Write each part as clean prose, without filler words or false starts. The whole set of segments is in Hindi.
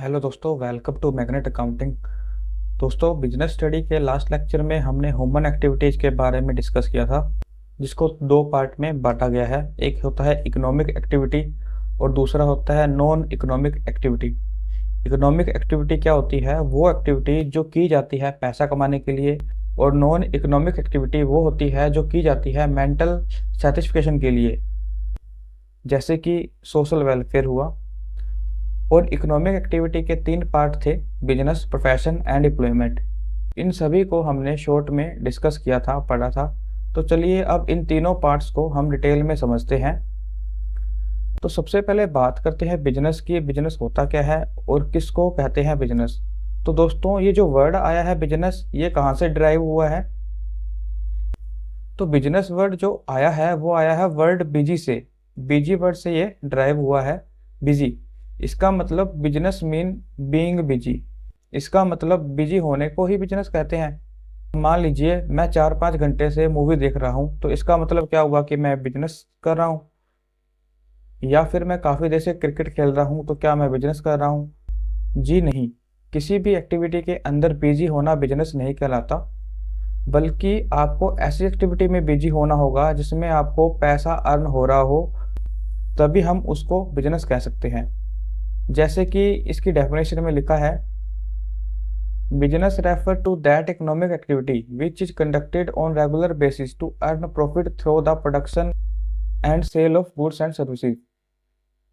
हेलो दोस्तों, वेलकम टू मैग्नेट अकाउंटिंग। दोस्तों, बिजनेस स्टडी के लास्ट लेक्चर में हमने ह्यूमन एक्टिविटीज के बारे में डिस्कस किया था, जिसको दो पार्ट में बांटा गया है। एक होता है इकोनॉमिक एक्टिविटी और दूसरा होता है non economic activity. Economic activity क्या होती है? वो एक्टिविटी जो की जाती है पैसा कमाने के लिए, और नॉन इकोनॉमिक एक्टिविटी वो होती है जो की जाती है मेंटल सेटिस्फिकेशन के लिए, जैसे कि सोशल वेलफेयर हुआ। और इकोनॉमिक एक्टिविटी के तीन पार्ट थे: बिजनेस, प्रोफेशन एंड एम्प्लॉयमेंट। इन सभी को हमने शॉर्ट में डिस्कस किया था, पढ़ा था। तो चलिए अब इन तीनों पार्ट्स को हम डिटेल में समझते हैं। तो सबसे पहले बात करते हैं बिजनेस की। बिजनेस होता क्या है और किसको कहते हैं बिजनेस? तो दोस्तों, ये जो वर्ड आया है बिजनेस, ये कहाँ से ड्राइव हुआ है? तो बिजनेस वर्ड जो आया है वो आया है वर्ड बिजी से। बिजी वर्ड से ये ड्राइव हुआ है, बिजी। इसका मतलब बिजनेस मीन बीइंग बिजी। इसका मतलब बिजी होने को ही बिजनेस कहते हैं। मान लीजिए मैं 4-5 घंटे से मूवी देख रहा हूँ, तो इसका मतलब क्या हुआ कि मैं बिजनेस कर रहा हूँ। या फिर मैं काफ़ी देर से क्रिकेट खेल रहा हूँ, तो क्या मैं बिजनेस कर रहा हूँ? जी नहीं। किसी भी एक्टिविटी के अंदर बिजी होना बिजनेस नहीं कहलाता, बल्कि आपको ऐसी एक्टिविटी में बिजी होना होगा जिसमें आपको पैसा अर्न हो रहा हो, तभी हम उसको बिजनेस कह सकते हैं। जैसे कि इसकी डेफिनेशन में लिखा है, business refer to that economic activity which is conducted on regular basis to earn profit through the production and sale of goods and services.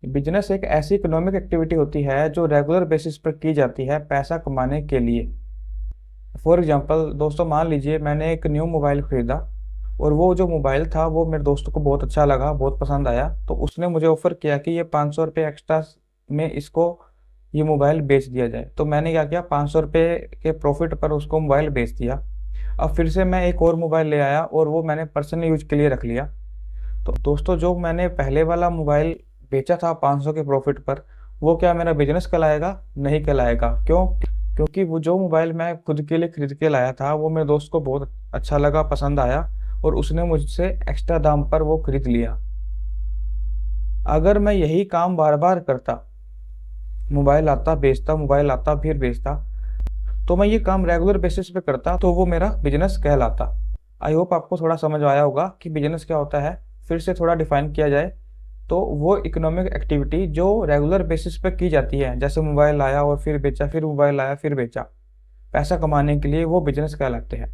Business एक ऐसी इकोनॉमिक एक्टिविटी होती है जो रेगुलर बेसिस पर की जाती है पैसा कमाने के लिए। फॉर एग्जांपल दोस्तों, मान लीजिए मैंने एक न्यू मोबाइल खरीदा, और वो जो मोबाइल था वो मेरे दोस्त को बहुत अच्छा लगा, बहुत पसंद आया। तो उसने मुझे ऑफर किया कि ये 500 रुपये एक्स्ट्रा में इसको ये मोबाइल बेच दिया जाए। तो मैंने क्या किया, 500 रुपये के प्रॉफिट पर उसको मोबाइल बेच दिया। अब फिर से मैं एक और मोबाइल ले आया और वो मैंने पर्सनल यूज के लिए रख लिया। तो दोस्तों, जो मैंने पहले वाला मोबाइल बेचा था 500 के प्रॉफिट पर, वो क्या मेरा बिजनेस कहलाएगा? नहीं कहलाएगा। क्यों? क्योंकि वो जो मोबाइल मैं खुद के लिए खरीद के लाया था वो मेरे दोस्त को बहुत अच्छा लगा, पसंद आया, और उसने मुझसे एक्स्ट्रा दाम पर वो खरीद लिया। अगर मैं यही काम बार बार करता, मोबाइल आता बेचता, मोबाइल आता फिर बेचता, तो मैं ये काम रेगुलर बेसिस पे करता, तो वो मेरा बिजनेस कहलाता। आई होप आपको थोड़ा समझ आया होगा कि बिजनेस क्या होता है। फिर से थोड़ा डिफाइन किया जाए तो वो इकोनॉमिक एक्टिविटी जो रेगुलर बेसिस पे की जाती है, जैसे मोबाइल लाया और फिर बेचा, फिर मोबाइल लाया फिर बेचा, पैसा कमाने के लिए, वो बिजनेस कहलाते हैं।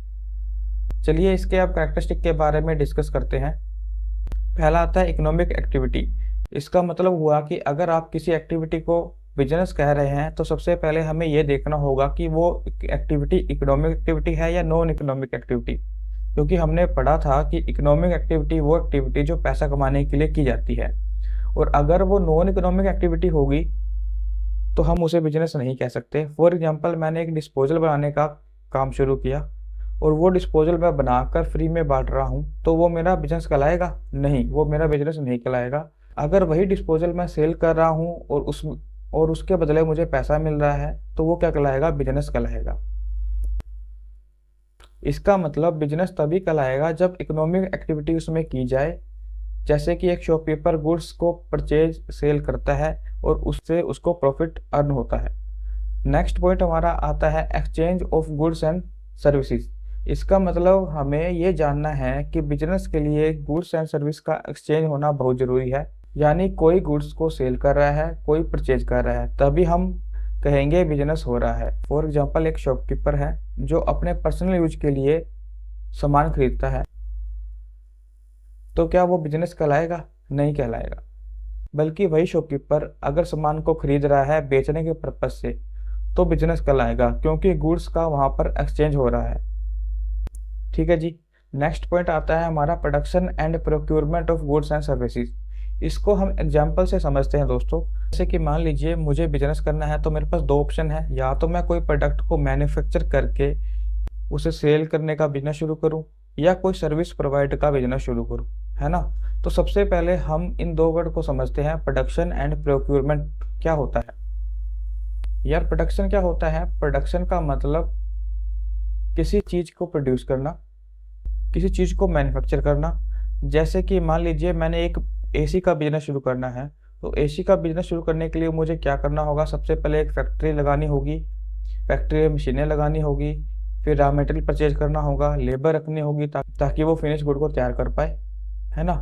चलिए इसके अब कैरेक्टरिस्टिक के बारे में डिस्कस करते हैं। पहला आता है इकोनॉमिक एक्टिविटी। इसका मतलब हुआ कि अगर आप किसी एक्टिविटी को बिजनेस कह रहे हैं, तो सबसे पहले हमें यह देखना होगा कि वो एक्टिविटी इकोनॉमिक एक्टिविटी है या नॉन इकोनॉमिक एक्टिविटी। क्योंकि हमने पढ़ा था कि इकोनॉमिक एक्टिविटी वो एक्टिविटी जो पैसा कमाने के लिए की जाती है, और अगर वो नॉन इकोनॉमिक एक्टिविटी होगी तो हम उसे बिजनेस नहीं कह सकते। फॉर एग्जांपल, मैंने एक डिस्पोजल बनाने का काम शुरू किया और वो डिस्पोजल मैं बनाकर फ्री में बांट रहा हूँ, तो वो मेरा बिजनेस कहलाएगा? नहीं, वो मेरा बिजनेस नहीं कहलाएगा। अगर वही डिस्पोजल मैं सेल कर रहा हूँ और उसके बदले मुझे पैसा मिल रहा है, तो वो क्या कहलाएगा? बिजनेस कहलाएगा। इसका मतलब बिजनेस तभी कहलाएगा जब इकोनॉमिक एक्टिविटी उसमें की जाए, जैसे कि एक शॉपकीपर गुड्स को परचेज सेल करता है और उससे उसको प्रॉफिट अर्न होता है। नेक्स्ट पॉइंट हमारा आता है exchange of goods and services. इसका मतलब हमें ये जानना है कि बिजनेस के लिए गुड्स एंड सर्विस का एक्सचेंज होना बहुत ज़रूरी है। यानी कोई गुड्स को सेल कर रहा है, कोई परचेज कर रहा है, तभी हम कहेंगे बिजनेस हो रहा है। फॉर एग्जांपल, एक शॉपकीपर है जो अपने पर्सनल यूज के लिए सामान खरीदता है, तो क्या वो बिजनेस कहलाएगा? नहीं कहलाएगा। बल्कि वही शॉपकीपर अगर सामान को खरीद रहा है बेचने के पर्पज से, तो बिजनेस कहलाएगा, क्योंकि गुड्स का वहां पर एक्सचेंज हो रहा है। ठीक है जी। नेक्स्ट पॉइंट आता है हमारा production and procurement of goods and services. इसको हम एग्जाम्पल से समझते हैं दोस्तों। जैसे कि मान लीजिए मुझे बिजनेस करना है, तो मेरे पास दो ऑप्शन है, या तो मैं कोई प्रोडक्ट को मैन्युफैक्चर करके उसे सेल करने का बिजनेस शुरू करूं, या कोई सर्विस प्रोवाइड का बिजनेस शुरू करूं, है ना। तो सबसे पहले हम इन दो वर्ड को समझते हैं। प्रोडक्शन एंड प्रोक्योरमेंट क्या होता है? यार, प्रोडक्शन क्या होता है? प्रोडक्शन का मतलब किसी चीज को प्रोड्यूस करना, किसी चीज को मैन्युफैक्चर करना। जैसे कि मान लीजिए मैंने एक एसी का बिजनेस शुरू करना है, तो एसी का बिजनेस शुरू करने के लिए मुझे क्या करना होगा? सबसे पहले एक फैक्ट्री लगानी होगी, फैक्ट्री में मशीनें लगानी होगी, फिर रॉ मटेरियल परचेज करना होगा, लेबर रखनी होगी ताकि वो फिनिश गुड को तैयार कर पाए, है ना।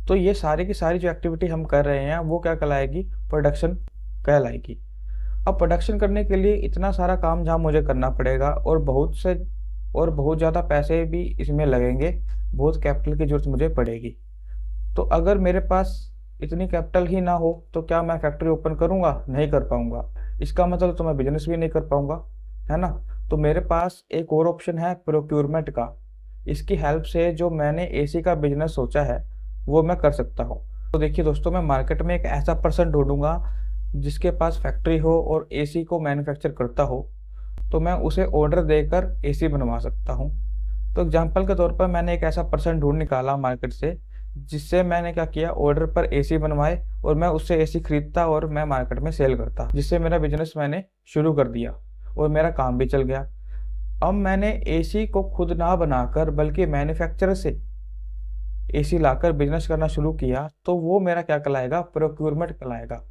तो ये सारी की सारी जो एक्टिविटी हम कर रहे हैं वो क्या कहलाएगी? प्रोडक्शन कहलाएगी। अब प्रोडक्शन करने के लिए इतना सारा काम जहाँ मुझे करना पड़ेगा और बहुत ज़्यादा पैसे भी इसमें लगेंगे, बहुत कैपिटल की जरूरत मुझे पड़ेगी। तो अगर मेरे पास इतनी कैपिटल ही ना हो तो क्या मैं फैक्ट्री ओपन करूंगा? नहीं कर पाऊंगा। इसका मतलब तो मैं बिजनेस भी नहीं कर पाऊंगा, है ना। तो मेरे पास एक और ऑप्शन है प्रोक्योरमेंट का। इसकी हेल्प से जो मैंने एसी का बिजनेस सोचा है वो मैं कर सकता हूँ। तो देखिए दोस्तों, मैं मार्केट में एक ऐसा पर्सन ढूंढूंगा जिसके पास फैक्ट्री हो और एसी को मैन्युफैक्चर करता हो, तो मैं उसे ऑर्डर देकर एसी बनवा सकता हूँ। तो एग्जाम्पल के तौर पर मैंने एक ऐसा पर्सन ढूंढ निकाला मार्केट से, जिससे मैंने क्या किया, ऑर्डर पर एसी बनवाए और मैं उससे एसी खरीदता और मैं मार्केट में सेल करता, जिससे मेरा बिजनेस मैंने शुरू कर दिया और मेरा काम भी चल गया। अब मैंने एसी को खुद ना बनाकर बल्कि मैन्युफैक्चरर से एसी लाकर बिजनेस करना शुरू किया, तो वो मेरा क्या कहलाएगा? प्रोक्योरमेंट कहलाएगा।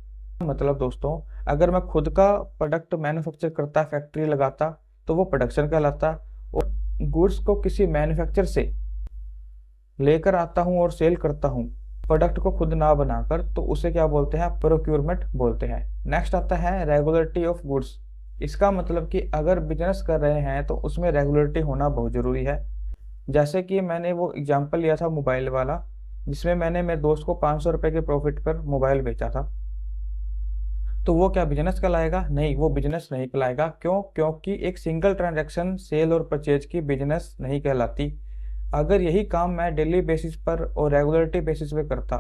मतलब दोस्तों, अगर मैं खुद का प्रोडक्ट मैन्युफैक्चर करता, फैक्ट्री लगाता, तो वो प्रोडक्शन कहलाता, और गुड्स को किसी मैन्युफैक्चर से लेकर आता हूँ और सेल करता हूँ प्रोडक्ट को खुद ना बनाकर, तो उसे क्या बोलते हैं? प्रोक्योरमेंट बोलते हैं। नेक्स्ट आता है रेगुलरिटी ऑफ गुड्स। इसका मतलब कि अगर बिजनेस कर रहे हैं तो उसमें रेगुलरिटी होना बहुत ज़रूरी है। जैसे कि मैंने वो एग्जांपल लिया था मोबाइल वाला, जिसमें मैंने मेरे दोस्त को 500 रुपये के प्रॉफिट पर मोबाइल बेचा था, तो वो क्या बिजनेस कहलाएगा? नहीं, वो बिजनेस नहीं कहलाएगा। क्यों? क्योंकि एक सिंगल ट्रांजैक्शन सेल और परचेज की बिजनेस नहीं कहलाती। अगर यही काम मैं डेली बेसिस पर और रेगुलरिटी बेसिस पे करता,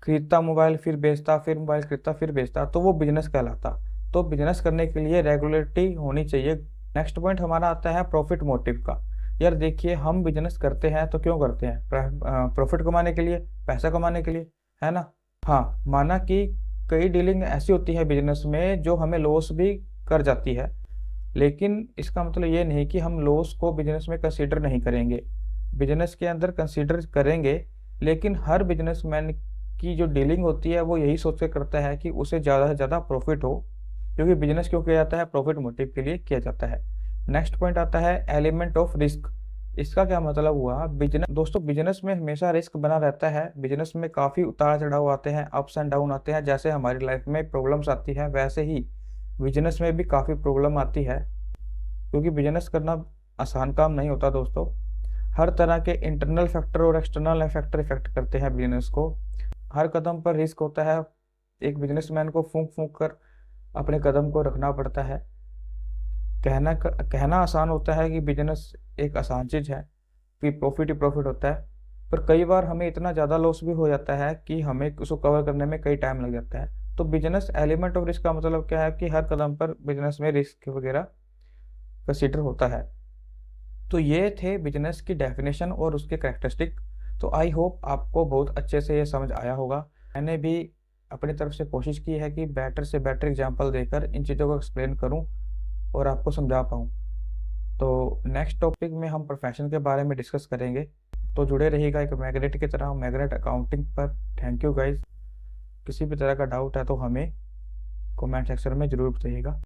खरीदता मोबाइल फिर बेचता, फिर मोबाइल खरीदता फिर बेचता, तो वो बिजनेस कहलाता। तो बिजनेस करने के लिए रेगुलरिटी होनी चाहिए। नेक्स्ट पॉइंट हमारा आता है प्रॉफिट मोटिव का। यार देखिए, हम बिजनेस करते हैं तो क्यों करते हैं? प्रॉफिट कमाने के लिए, पैसा कमाने के लिए, है ना। हाँ, माना कि कई डीलिंग ऐसी होती है बिजनेस में जो हमें लॉस भी कर जाती है, लेकिन इसका मतलब ये नहीं कि हम लॉस को बिजनेस में कंसीडर नहीं करेंगे। बिजनेस के अंदर कंसीडर करेंगे, लेकिन हर बिजनेसमैन की जो डीलिंग होती है वो यही सोच के करता है कि उसे ज़्यादा से ज़्यादा प्रॉफिट हो, क्योंकि बिजनेस क्यों किया जाता है? प्रॉफिट मोटिव के लिए किया जाता है। नेक्स्ट पॉइंट आता है एलिमेंट ऑफ रिस्क। इसका क्या मतलब हुआ? बिजनेस दोस्तों, बिजनेस में हमेशा रिस्क बना रहता है। बिजनेस में काफ़ी उतार चढ़ाव आते हैं, अप्स एंड डाउन आते हैं। जैसे हमारी लाइफ में प्रॉब्लम्स आती है, वैसे ही बिजनेस में भी काफ़ी प्रॉब्लम आती है, क्योंकि बिजनेस करना आसान काम नहीं होता दोस्तों। हर तरह के इंटरनल फैक्टर और एक्सटर्नल फैक्टर इफेक्ट करते हैं बिजनेस को। हर कदम पर रिस्क होता है। एक बिजनेसमैन को फूंक फूंक कर अपने कदम को रखना पड़ता है। कहना आसान होता है कि बिजनेस एक आसान चीज़ है, कि प्रॉफिट ही प्रॉफिट होता है, पर कई बार हमें इतना ज़्यादा लॉस भी हो जाता है कि हमें उसको कवर करने में कई टाइम लग जाता है। तो बिजनेस एलिमेंट ऑफ रिस्क का मतलब क्या है? कि हर कदम पर बिजनेस में रिस्क वगैरह कंसीडर होता है। तो ये थे बिजनेस की डेफिनेशन और उसके कैरेक्टरिस्टिक। तो आई होप आपको बहुत अच्छे से ये समझ आया होगा। मैंने भी अपनी तरफ से कोशिश की है कि बेटर से बेटर एग्जांपल देकर इन चीज़ों को एक्सप्लेन करूं और आपको समझा पाऊं। तो नेक्स्ट टॉपिक में हम प्रोफेशन के बारे में डिस्कस करेंगे। तो जुड़े रहिएगा एक मैग्नेट की तरह, मैग्नेट अकाउंटिंग पर। Thank you guys. किसी भी तरह का डाउट है तो हमें कमेंट सेक्शन में ज़रूर बताइएगा।